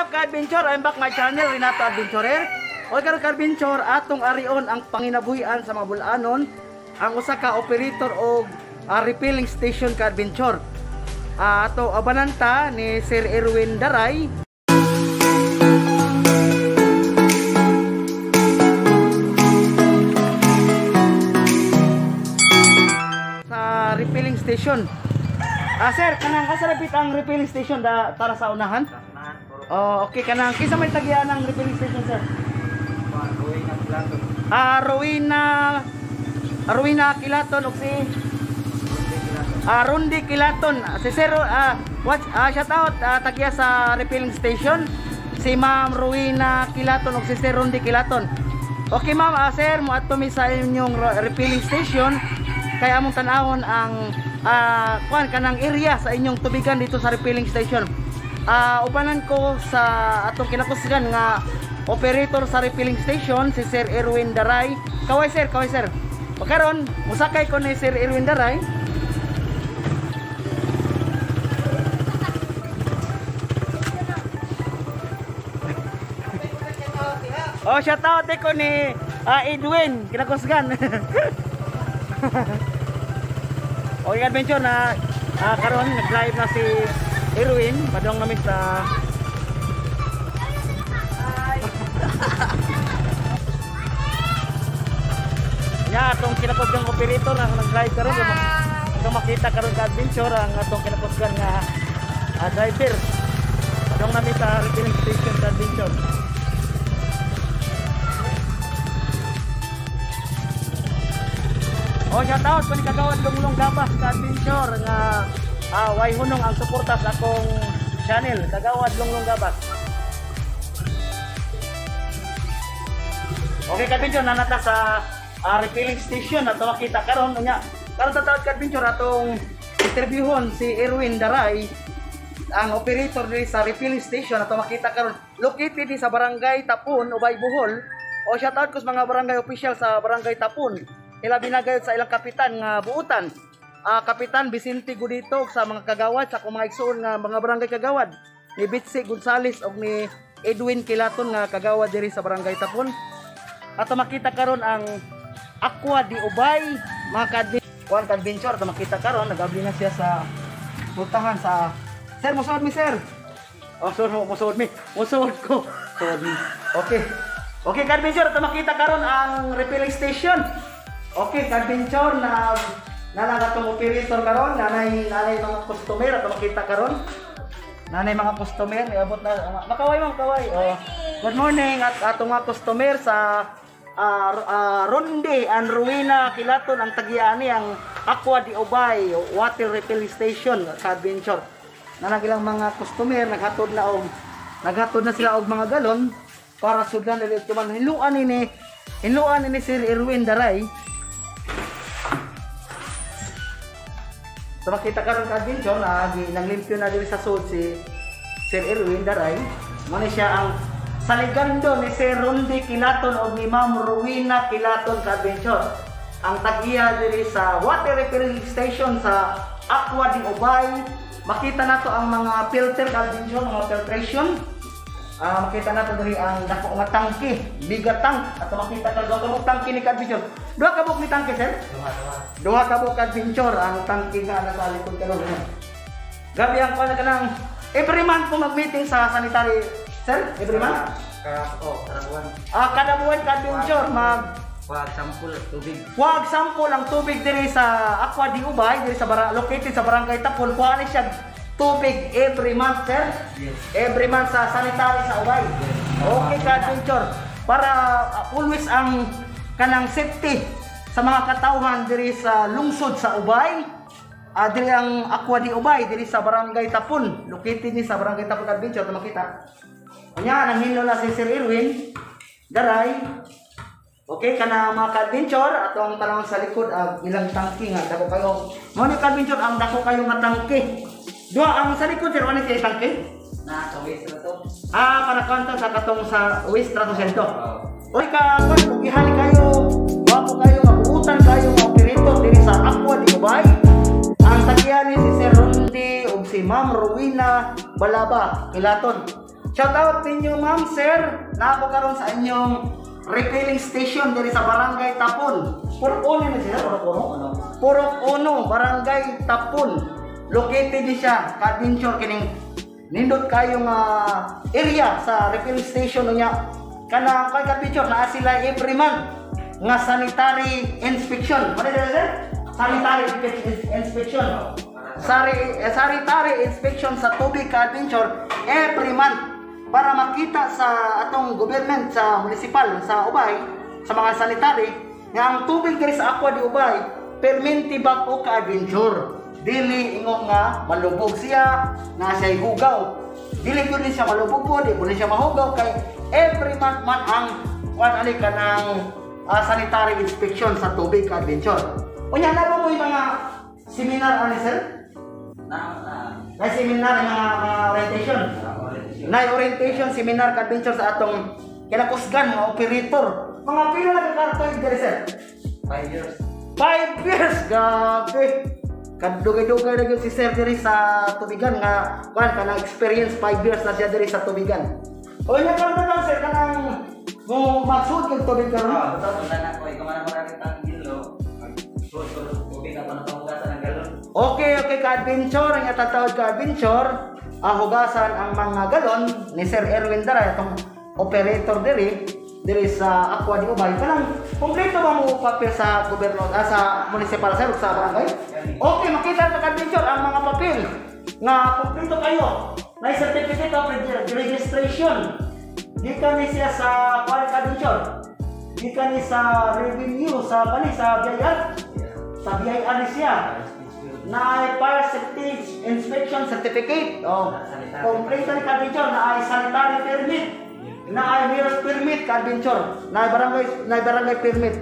ka-adventure, I'm back my channel, Renato Adventurer. O karon ka-adventure, atong arion ang panginabuhian sa mga bulanon, ang usa ka operator o refilling station ka-adventure. Ato abananta ni Sir Erwin Daray. Sa refilling station. Sir, kanang kasarapit ang refilling station para sa unahan? Oh, okay, kanang kisa may tagyan ng refilling station, sir? Rowena Kilaton. Rowena Kilaton o si Rundi Kilaton. Si sir, shout out tagya sa refilling station. Si Ma'am Rowena Kilaton o si Sir Rundi Kilaton. Okay, ma'am, sir, mo ato mi sa inyong refilling station. Kaya among tanawon ang kanang area sa inyong tubigan dito sa refilling station. Upanan ko sa atong kinakusgan nga operator sa refilling station si Sir Erwin Daray. Kaway sir, kaway sir. Pagkaron musakay ko ni Sir Erwin Daray. Oh, shout out ko ni Edwin kinakusgan. Okay, adventure na karon nag-live na si Erwin, padong namin sa atong kinapusgang operator na nag-live karon kung makita karon ka adventure ang atong kinapusgang nga driver. Padong namin sa refilling station sa adventure. Oh, shout out kung kagawad Lunglong Gabas sa adventure nga way hunong ang suporta sa akong channel, kagawad Lunglong Gabas. Okay, ka-adventure na nata sa refilling station ato makita karon nya. Karon sa tawag ka-adventure atong interviewon si Erwin Daray, ang operator diri sa refilling station ato makita karon located di sa Barangay Tapon, Ubay, Bohol. O shout out ko sa mga barangay official sa Barangay Tapon. Ila binagayod sa ilang kapitan nga buutan. Kapitan Vicente Gudito sa mga kagawad sa mga igsoon nga mga barangay kagawad. Ni Bitsy Gonzales og ni Edwin Kilaton nga kagawad diri sa Barangay Tapon. Ato makita karon ang Aqua di Ubay, mga ka-adventure ato makita karon nagabli na siya sa pultahan sa sir, musuod mi sir. Oh, musuod mi. Musuod ko. Okay. Okay, ka-adventure ato makita karon ang refilling station. Okay, ka-adventure na nalangatong operator karon, nanay mga customer ato makita karon. Nanay mga customer, iabot na makaway mga kaway. Oh. Good morning at atong mga customer sa Rundi and Rowena Kilaton ang tagiani ang Aqua di Ubay water refilling station sa adventure. Nanagilang mga customer naghatod na sila og mga galon para sudlan dili tuman hinuan ni Sir Erwin Daray. So makita karon ka adventure na naglimpyo na diri sa sud si Sir Erwin Daray. Mao ni siya ang saligando ni Sir Rundi Kilaton o ni Ma'am Rowena Kilaton ka adventure. Ang tagiya diri sa water refilling station sa Aqua di Ubay. Makita nato ang mga filter ka adventure, mga filtration. Makita nato diri ang dako nga tangke, biga tank. At makita ka duha ka tangke ni ka adventure. Duha ka buk ni tangke sir? Duha ka buk ka adventure ang tangke nga nasa likod karon. Gabi ang kana kanang every month po mag-meeting sa sanitary sir, every month? Kada buwan. Kada buwan ka adventure Wag sampol tubig. Wag sampol ang tubig diri sa Aqua di Ubay, diri sa located sa Barangay Tapon. Kuha ni siya tubig every month, sir? Yes. Every month sa sanitary sa Ubay. Yes. Okay ka adventure. Para always ang kanang safety sa mga katawhan diri sa lungsod sa Ubay. Diri ang Aqua di Ubay, diri sa Barangay Tapon. Located ni sa Barangay Tapon adventure, makita. Kanya nanghilo na si Sir Erwin Daray. Okay, kana mga ka-adventure ato ang tanawon sa likod ilang tangke nga dako kayo. Mo ni ka-adventure ang dako kayo nga tangke. Duha ang sa likod sir wala kay tangke. Na sa waste na to. Para kanto sa katong sa waste 300. Okay ka, ihali kayo. Wapo kayo mabuutan kayo mga operator diri sa Aqua di Ubay. Ang tagyan ni si Sir Rundi ug si Ma'am Rowena Balaba Kilaton. Shout out ninyo ma'am, sir. Na ako karon sa inyong refilling station diri sa Barangay Tapon. Purok Uno na siya, Purok Uno. Purok Uno, Barangay Tapon. Located di siya, ka-adventure kining nindot kayong area sa refilling station niya. Kana kay ka-adventure na sila every month nga sanitary inspection. Ano dito sir? Sanitary inspection. Sanitary inspection sa tubig ka-adventure every month para makita sa atong government sa municipal sa Ubay sa mga sanitary nga ang tubig diri sa Aqua di Ubay perminti bag-o ka-adventure. Dili ingon nga malubog siya na siya hugaw. Dili gyud siya malubog po, di siya mahugaw kay every month man ang ani ka ng sanitary inspection sa tubig ka-adventure. Unya na mo yung mga seminar ani sir? Na seminar mga orientation. Na orientation seminar ka-adventure sa atong kinakusgan mga operator. Mga pila na kakartoy diri sir? 5 years. 5 years gabi. Kadugay-dugay na gyud si sir diri sa tubigan nga kan kanang experience 5 years na siya diri sa tubigan. O nya karon na sir kanang mo maksud kag tubig karon? Tapos na ko ikaw man maraming tang kilo. Tubig na panapangugasan ng galon. Okay ka-adventure ang itatawag ka-adventure. Hugasan ang mga galon ni Sir Erwin Daray itong operator diri sa Aqua di Ubay. Kanang kompleto ba mo papel sa gobyerno sa municipal sir sa barangay? Okay, makita sa ka-adventure ang mga papel nga kompleto kayo. May certificate of registration. Di ka ni siya sa ka-adventure. Di ka ni sa revenue sa BIR. Sa BIR siya. Na fire safety inspection certificate. Complete na ka-adventure na ay sanitary permit. Na ay mirrors permit ka-adventure. Na ay barangay permit.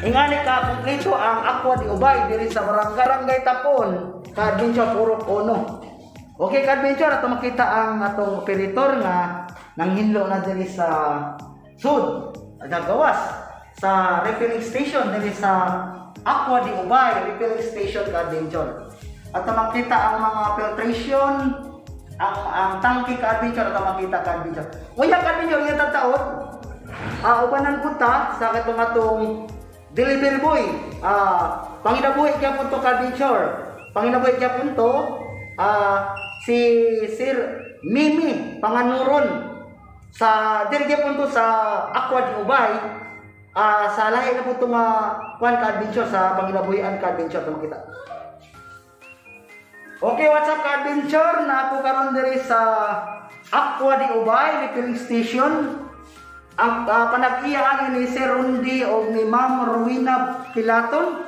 Ingani ka kompleto ang Aqua di Ubay diri sa Barangay Tapon ka-adventure Purok Uno. Okay ka-adventure ato makita ang atong operator nga nanghinlo na diri sa sud gawas sa refilling station diri sa Aqua di Ubay, refilling station ka-adventure. At makita ang mga filtration, ang tangke ka-adventure at makita ka-adventure. Uya ka-adventure, yung tataon, ubanan punta sa katong delivery boy. Panginabuhi kaya punto ka-adventure. Panginabuhi kaya punto, si Sir Mimi Panganuron sa diri kaya punto sa Aqua di Ubay. Sa lahi na po itong Juan ka-adventure sa Panginabuhian ka-adventure ito makita. Okay, what's up ka-adventure? Na ako karon diri sa Aqua di Ubay, refilling station. Ang panag-iyaan ni Sir Rundi o ni Ma'am Rowena Pilaton.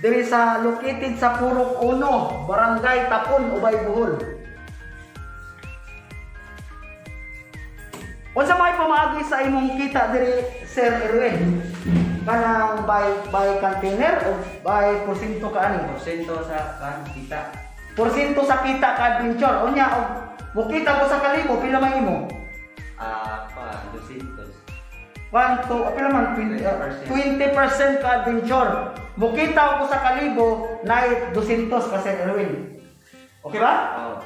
Diri sa located sa Purok Uno, Barangay Tapon, Ubay, Bohol. Unsa may pamaagi sa imong kita diri Sir Erwin? Kanang by container o by porsyento ka ani? Porsyento sa kita. Porsyento sa kita ka-adventure. Unya og mo kita ko sa kalibo pila may imo? 200. 1 pila man 20% ka-adventure. Mo kita ko sa kalibo na 200 ka Sir Erwin. Okay ba?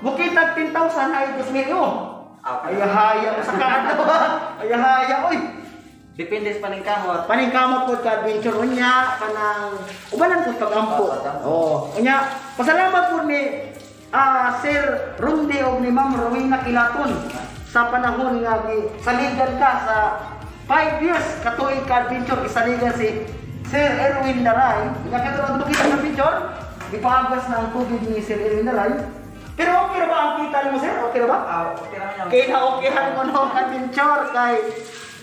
Mo kita 10,000 na 2,000 mo. Ayahaya sa kaadto. Ayahaya oy. Depende sa paningkamot. Paningkamot po ka-adventure unya kanang ubanan po pagampo. Unya pasalamat po ni Sir Rundi og ni Ma'am Rowena Kilaton sa panahon nga saligan ka sa 5 years katuig ka-adventure isaligan si Sir Erwin Daray. Nakatulad mo kita sa picture. Ipaagwas na ang tubig ni Sir Erwin Daray. Pero okay na ba ang kita mo sir? Okay na ba? Okay naman yan. Kaya na-okayhan mo no ka-adventure kay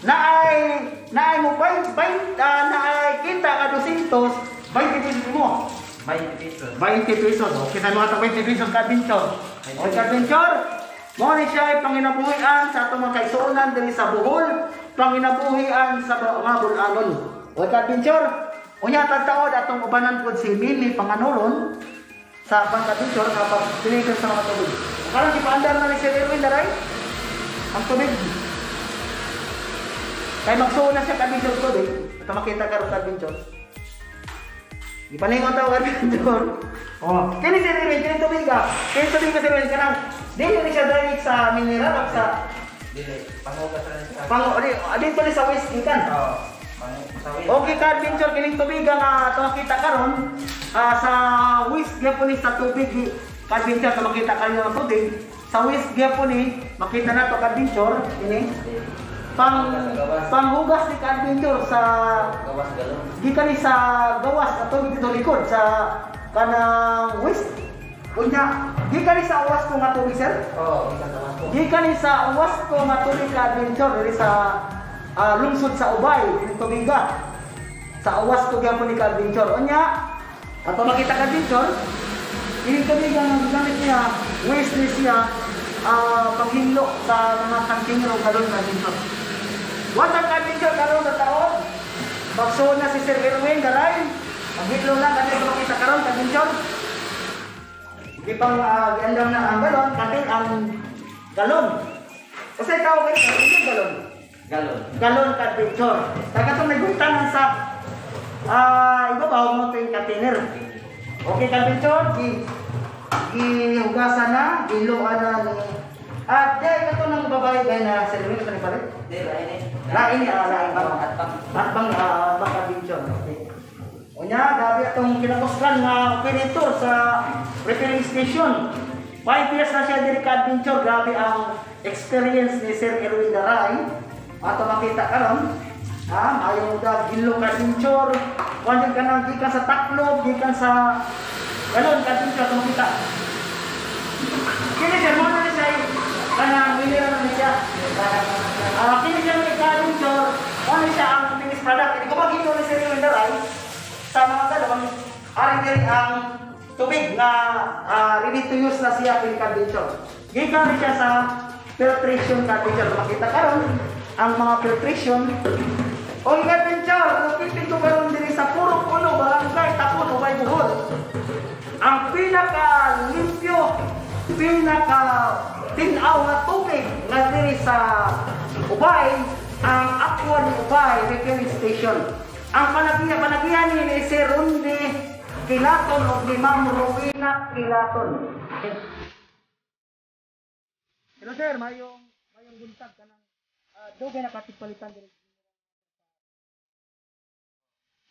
naay mo naay kita ka 200, 20 pesos mo. 20 pesos. 20 pesos. Okay na mga 20 pesos ka-adventure. Okay ka-adventure? Mo ni siya ay panginabuhian sa atong mga kaisunan diri sa Bohol, panginabuhian sa mga bulanon. Okay ka-adventure? Unya tagtaod atong ubanan pod si Mimi Panganuron sa pang-adventure kapag deliver sa mga tubig. Karang ipaandar na ni Sir Erwin Daray ang tubig. Kaya magsuon na siya ka-adventure tubig. Ito makita ka rin ka-adventure. Ipaningon tayo adventure. Oh, kini si Erwin, kini tubiga. Kini tubiga si Erwin kanang dili siya direct sa mineral o sa Dili, pangugas na siya. Dito ni sa waste ikan. Oo. Pangugas. Okay ka adventure kining tubiga nga ato makita karon sa waste gyapon sa tubig ka adventure sa makita kanyo ng tubig sa waste gyapon ni makita nato ka adventure ini panghugas ni ka adventure sa Gawas galon. gikan ni sa gawas ato dito likod sa kanang waste unya gikan ni sa awas ko nga tubig sir. Oo, isang gawas po. Gikan ni sa awas ko nga tubig ka adventure diri sa lungsod sa Ubay, tubiga. Sa awas ko gyapon ni ka adventure. Unya, ato makita ka adventure, ini tubiga nga gamit niya, waste ni siya paghinlo sa mga kantinero karon ka adventure. Wala ka adventure karon sa taon. Pagsuon na si Sir Erwin Daray, maghilo na kasi makita karon ka adventure. Di pang giandam na ang galon, kating ang galon. Kasi tao kayo sa galon. Galon. Galon ka adventure. Daga itong nagpuntanan sa ibabaw mo ito yung container. Okay ka adventure, gihugasan na, giluan na ni at dahil ito ng babae gaya na Selwin ito ni Palit? Hindi, lain eh. Lain bang Atbang. atbang adventure. Okay. O niya, gabi itong kinakuskan nga operator sa refilling station. 5 years na siya diri ka adventure. Grabe ang experience ni Sir Erwin Daray. Ato makita karon, ayaw da gilo ka adventure. Kuan ka nang gikan sa taklob, gikan sa galon ka adventure ato makita. Kini siya mo na siya kanang mineral na siya. Kini siya ni ka adventure, ano siya ang finished product. Hindi ko magino ni Sir Erwin Daray sa mga galon, ari diri ang tubig na ready to use na siya kini ka adventure. Gikan siya sa filtration ka adventure makita karon. Ang mga filtration o yung adventure, napitin ko karon din sa Puro Puno, Barangay Tapon, Ubay, Bohol. Ang pinaka-limpyo, pinaka-tinaw na tubig na diri sa Ubay, ang Aqua ni Ubay Refilling Station. Ang panagihan ni Sir Rundi Kilaton o ni Ma'am Rowena Kilaton. Hello sir, mayong buntag ka ng dugay na katigpalitan din.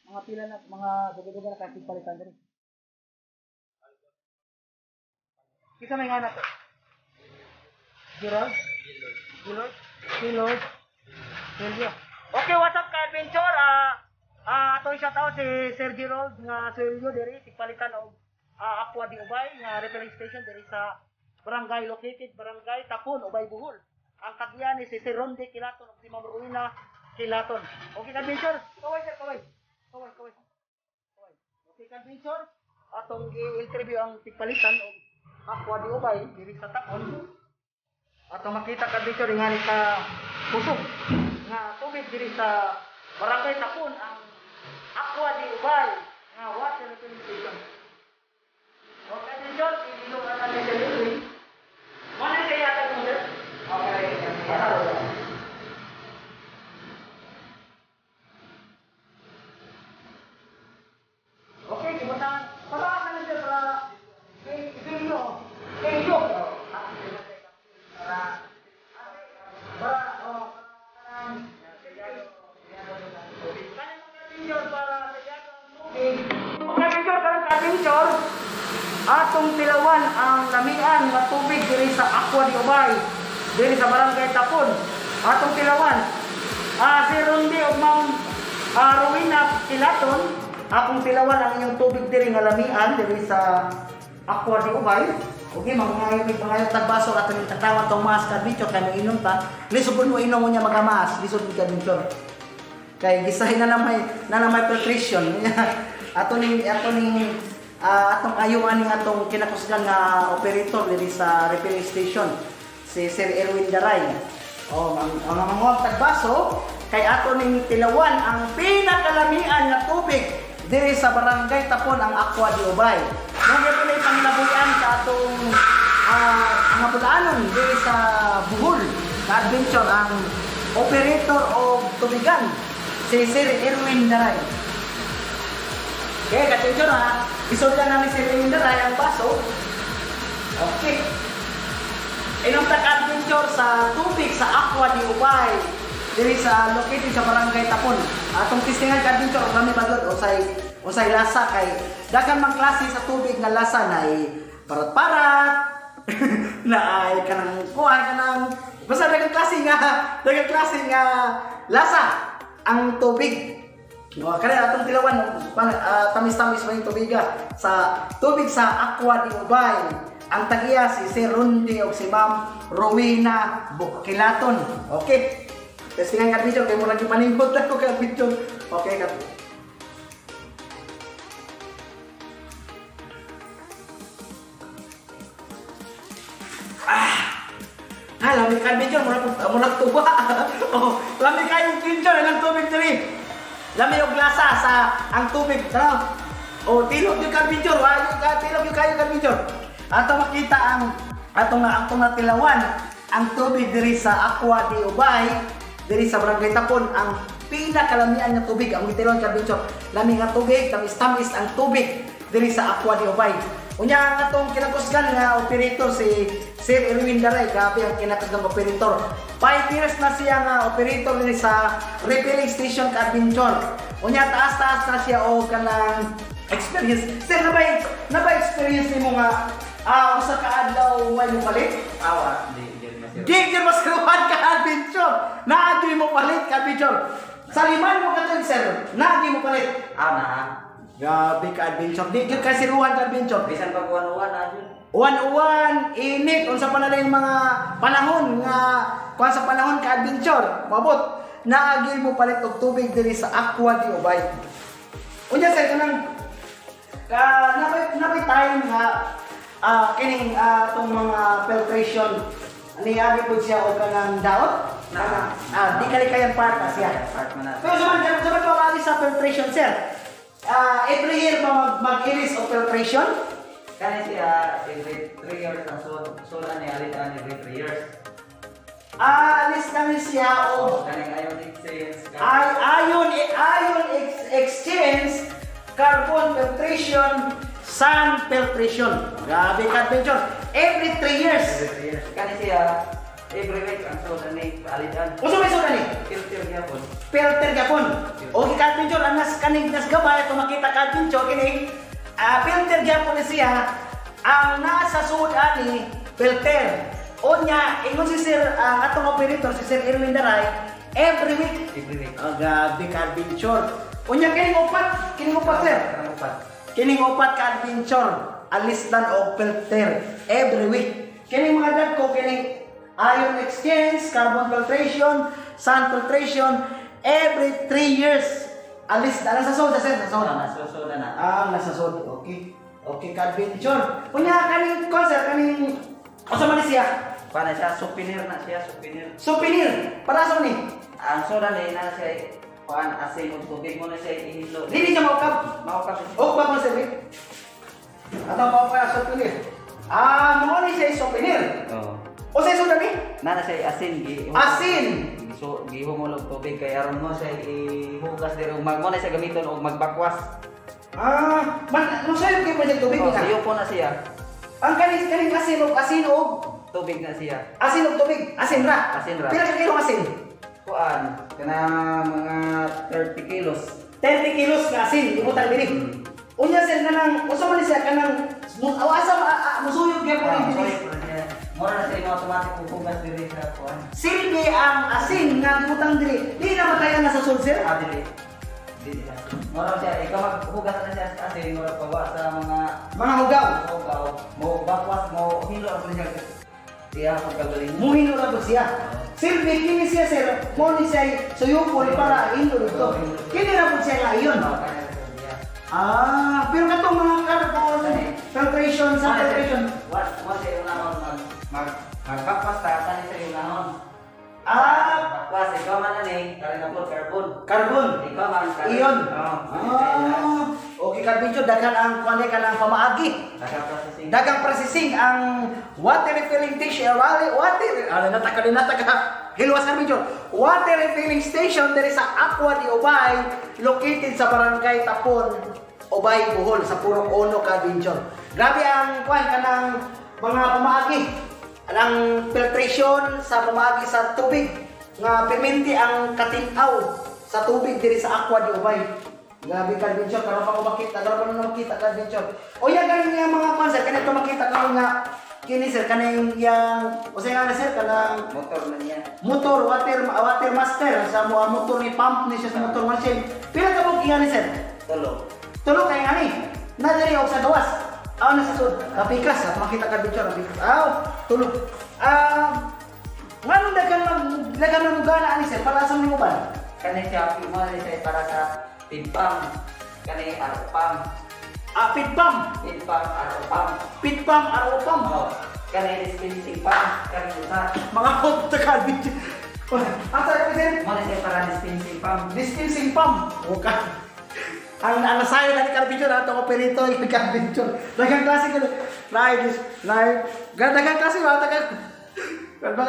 Mga pila na mga dugay na katigpalitan din. Kita may nga na to. Gerald? Gerald? Sergio. Okay, what's up ka adventure? Ato siya tao si Sir Gerald nga Sergio diri tigpalitan og Aqua di Ubay nga refilling station diri sa barangay located Barangay Tapon, Ubay, Bohol. Ang tagyan ni si Sir Ronde Kilaton o si Ma'am Rowena Kilaton. Okay ka adventure? Kaway sir, kaway. Okay ka adventure? Atong i-interview ang tigpalitan o Aqua di Ubay diri sa Tapon. Atong makita ka adventure nga ni ka pusog nga tubig diri sa Barangay Tapon ang Aqua di Ubay nga water refilling station. Okay adventure, ililo ka natin sa Lili. Mana siya yata mo sir? Okay. Okay, kibutan. Para ka na sir para video. Video. Atong tilawan ang lamian nga tubig diri sa Aqua di Ubay diri sa Barangay Tapon. Atong tilawan si Rundi ug Ma'am Rowena Kilaton, akong tilawan ang inyong tubig diri nga lamian diri sa Aqua di Ubay. Okay, mga tagbaso ato ni tagtawag tong mas kadbityo kay mainom ta. Lisod mo inom mo niya magamas, lisod ka dito. Kay gisahin na may filtration. Atong ayuan ning atong kinakusgan nga operator diri sa refilling station si Sir Erwin Daray. Ang mga tagbaso kay ato ning tilawan ang pinakalamian nga tubig diri sa Barangay Tapon ang Aqua di Ubay. Nung ito na ipanglabuyan sa atong mga pulaanon diri sa Bohol na adventure ang operator o tubigan si Sir Erwin Daray. Okay, ka-picture ha. Isuldan namin si Erwin Daray ang baso. Okay. Inom ka-adventure sa tubig sa Aqua di Ubay. Diri sa located sa Barangay Tapon. Atong tistingan ka-adventure o kami bagod usay lasa kay dagan mang klase sa tubig nga lasa na parat-parat. Na ay kanang kuhay kanang basta dagang klase nga lasa ang tubig. Kaya atong tilawan tamis-tamis mo yung tubig sa tubig sa Aqua di Ubay. Ang tagiya si Sir Rundi o si Ma'am Rowena Bukilaton. Okay. Testingan ka video kay mo lagi paningkot ako ka video. Okay ka. Lami ka video muna tuba. Oh, lami kayong video ng tubig diri. Lami yung lasa sa ang tubig. Tara. O, tilog yung ka-picture. Tilog yung kayo ka-picture. Ato makita ang atong natilawan ang tubig diri sa Aqua di Ubay, diri sa Barangay Tapon. Ang pinakalamian nga tubig ang gitiron ka-picture. Lami nga tubig, tamis-tamis ang tubig diri sa Aqua di Ubay. Unya ang atong kinakusgan nga operator si Sir Erwin Daray, grabe ang kinakusgan ng operator. 5 years na siya nga operator diri sa refilling station ka-adventure. Unya taas-taas na siya o kanang experience. Sir, na-experience nimo nga usa ka adlaw way mo palit? Awa, Di mas kawan ka-adventure. Naagi mo palit ka-adventure. Sa liman mo ka sir, naagi mo palit. na. Grabe ka-adventure. Di gyud kasi ruwan ka-adventure. Bisan pag uwan-uwan na dyan. Uwan-uwan, init, unsa pa na yung mga panahon nga kuan sa panahon ka-adventure. Mabot, naagil mo palit og tubig diri sa Aqua di Ubay. Unya sir kanang napay time nga kining tong mga filtration niagi pud siya og kanang daot. Di kalikayan part na siya. Pero saman pa mali sa filtration sir. Every year ba mag-iris o filtration? Kani siya every 3 years ang soda niya alitan every 3 years. Alis kami siya o Kaning ion exchange. ion exchange, carbon filtration, sun filtration. Grabe ka-adventure. Every 3 years. Every 3 years. Kani siya every week ang soda ni alitan. Uso may soda ni? Filter gyapon. Filter gapon. Okay ka-adventure, anas kaning nas gabay ito makita ka-adventure kini. Filter gyapon ni siya. Ang nasa soda ni filter. Onya, ingon si Sir atong operator si Sir Erwin Daray every week. Grabe ka-adventure. Unya kining upat sir. Kining upat ka-adventure. Alisdan og filter every week. Kining mga dagko kining ion exchange, carbon filtration, sun filtration every 3 years. Alisdan sa soda sir, sa soda. Nasusoda na. Nasa soda. Okay. Okay ka-adventure. Unya kaning concert kaning asa man siya? Para siya souvenir na siya, souvenir. Souvenir. Para sa ni? Ang soda ni na siya kuan asin ug tubig mo na siya ihilo. Dili siya maukap. Maukap. O ba mo sabi? Ato pa pa souvenir. Mo ni siya souvenir. Oo. O sa soda ni? Na siya asin gi. Asin. So gihumol og tubig kay aron mo siya ihugas diri ug mo na siya gamiton og magbakwas. Mo sayo kay mo siya tubig Oh, ka. sayo po na siya. Ang kaning asin og Tubig na siya. asin og tubig, asin ra. Asin ra. Pila ka kilo asin? Kuan kana mga 30 kilos. 30 kilos ka asin ibutang diri. Unya sir kanang usa man siya kanang asa musuyog gyud ko diri. Mora na siya automatic hugas diri sa kuan. Silbi ang asin nga ibutang diri. Di na matayan na sa sul sir. Dili. Dili. Mora siya ikaw maghugas na siya sa asin mora pawa sa mga hugaw. Hugaw. Mo bakwas mo hilo ang siya. Siya pagkagaling. Muhino na po siya. Silbi, kini siya sir, mo ni siya suyupol para indo dito. Kini na po siya nga iyon. Pero katong mga carbon filtration sa filtration. What say unahon magbakwas ta tani sa unahon. Bakwas ikaw man ani kare na po Carbon. Ikaw man kare. Iyon. Okay ka-video, dagan ang kuwani ka ng pamaagi. Dagang processing ang water refilling station. Hilwas ka video. Water refilling station diri sa Aqua di Ubay, located sa Barangay Tapon. Ubay, Bohol sa Purok Ono ka adventure. Grabe ang kuan kanang mga pamaagi. Ang filtration sa pamaagi sa tubig nga perminti ang katinaw sa tubig diri sa Aqua di Ubay. Grabe ka adventure, karon pa ko makita, karon pa na makita ka adventure. O ya galing nga mga konser kanito makita karon nga kini sir kanang yang o sa nga sir kanang Motor na niya. motor water master sa mga motor ni pump ni siya sa motor machine. Pila ka bug ni sir? Tulo. Tulo kay ngani. Na diri og sa gawas. Aw na sa sud. Kapikas at makita ka adventure kapikas. Aw, tulo. Manong dagan magana ani sir para sa nimo ba? Kani siya mo ni siya para sa pitpam. Kani arpam. Pit pump. Pitpam arpam. Pit pump, araw pump. Oh. Kani dispensing pam. Kani usa. Mga hot ka adventure. Asa ka sir? Mo ni siya para dispensing pam. Dispensing pump. Okay. Ang sayo na ni Carpinchor ato ko perito ni Carpinchor. Dagang klase ko. Live. Dagang klase ba ta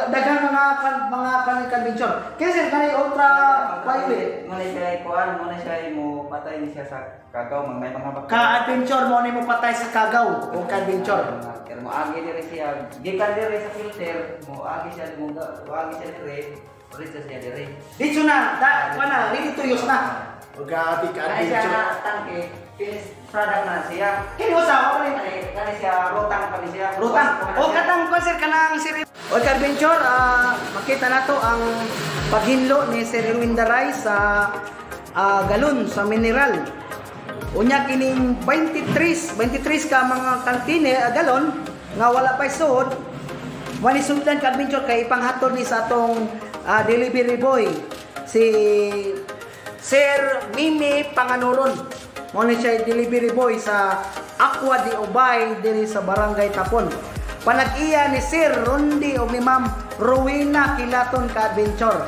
dagang mga Carpinchor. Kasi kanay ultra violet. Mo ni siya kuan, mo ni siya mo patay ni siya sa kagaw may mga baka. Ka-adventure mo ni mo patay sa kagaw o Carpinchor. Pero mo agi diri siya. Gikan diri sa filter, mo agi siya diri. Ulit siya diri. Dito na, mana, ready to use na. O grabe ka Kani siya adventure. na tangke, finish product na siya. Kini mo sa ako Kani siya rotang pa ni siya. Rutang. O katang konser kanang Sir. O Carpinchor, makita nato ang paghinlo ni Sir Erwin Daray sa galon sa mineral. Unya kining 23 ka mga kantine galon nga wala pa suod. Wani sundan Carpinchor kay ipanghatod ni sa atong delivery boy si Sir Mimi Panganuron. Mo ni siya delivery boy sa Aqua di Ubay diri sa Barangay Tapon. Panag-iya ni Sir Rondi o ni Ma'am Rowena Kilaton ka adventure.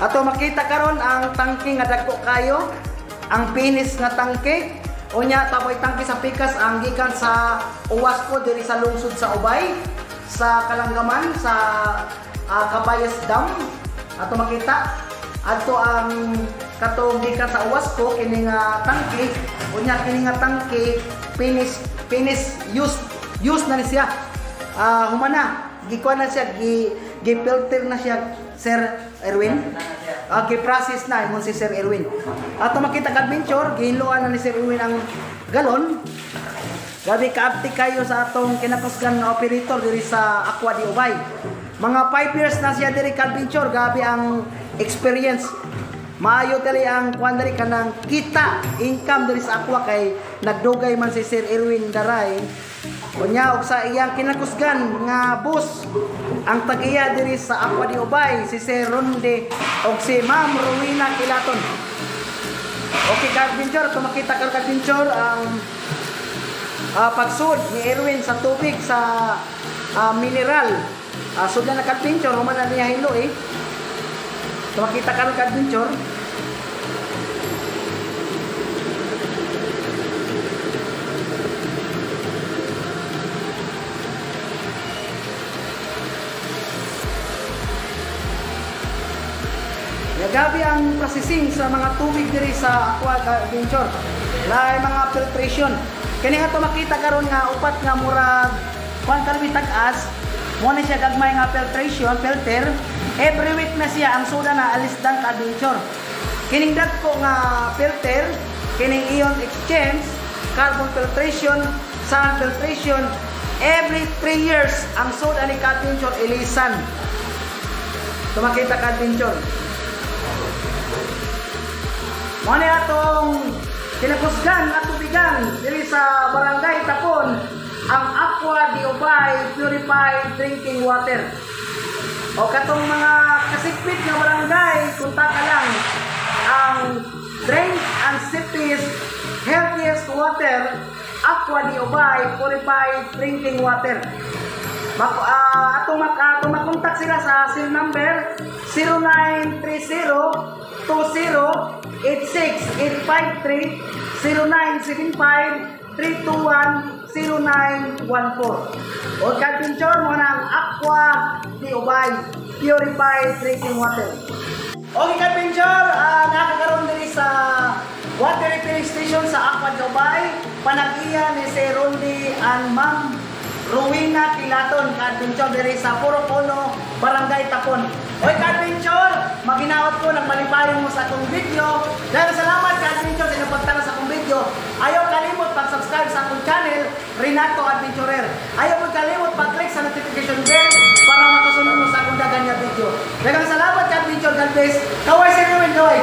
Ato makita karon ang tangke nga dagko kayo, ang pinis nga tangke. Unya tapoy tangke sa pikas ang gikan sa Uwasco diri sa lungsod sa Ubay, sa Kalanggaman sa Cabayas Dam. Ato makita ato ang katong gikan sa Uwasco kini nga tangke. Unya kini nga tangke pinis use na siya. Humana gikuha na siya, gi-filter na siya Sir Erwin. Gi-process na imong si Sir Erwin. Ato makita ka adventure, gihinluan na ni Sir Erwin ang galon. Gabi kaapti kayo sa atong kinakusgan na operator diri sa Aqua di Ubay. Mga 5 years na siya diri ka adventure, gabi ang experience. Maayo dali ang kuan diri kanang kita, income diri sa Aqua kay nagdugay man si Sir Erwin Daray. Unya og sa iyang kinakusgan nga boss ang tag-iya diri sa Aqua di Ubay si Sir Ronde og si Ma'am Rowena Kilaton. Okay Carpinchor, kung makita ka Carpinchor ang pagsud ni Erwin sa tubig sa mineral. Sudan na Carpinchor, human na niya hilo eh. Kung makita ka Carpinchor. Gabi ang processing sa mga tubig diri sa Aqua Adventure. Na mga filtration. Kani ato makita karon nga upat nga murag kuan kalbi tag-as. Mo na siya gagmay nga filter. Every week na siya ang soda na alisdan ka adventure. Kining dagko nga filter, kining ion exchange, carbon filtration, sand filtration, every 3 years ang soda ni ka adventure ilisan. Tumakita ka adventure. Muna atong kinakusgan at tubigan diri sa Barangay Tapon ang Aqua di Ubay Purified Drinking Water. O katong mga kasipit nga barangay, punta ka lang ang drink and city's healthiest water, Aqua di Ubay Purified Drinking Water. Atong makontak sila sa cell number 0930-868-530-975-321-0914. O Carpinchor mo ng Aqua di Ubay Purified Drinking Water. Okay Carpinchor, nakakaroon din sa water refilling station sa Aqua Dubai, panag-iya ni si Rundi and Ma'am Rowena Kilaton, ka-adventure diri sa Puro Puno, Barangay Tapon. Oy ka-adventure, maginawat ko, nagmalipayon mo sa akong video. Dahil salamat ka-adventure sa inyong pagtala sa akong video. Ayaw kalimot pag-subscribe sa akong channel, Renato Adventurer. Ayaw mo kalimot pag-click sa notification bell para makasunod mo sa akong dagan nga video. Dagang salamat ka-adventure, God bless. Kaway sa inyo, enjoy!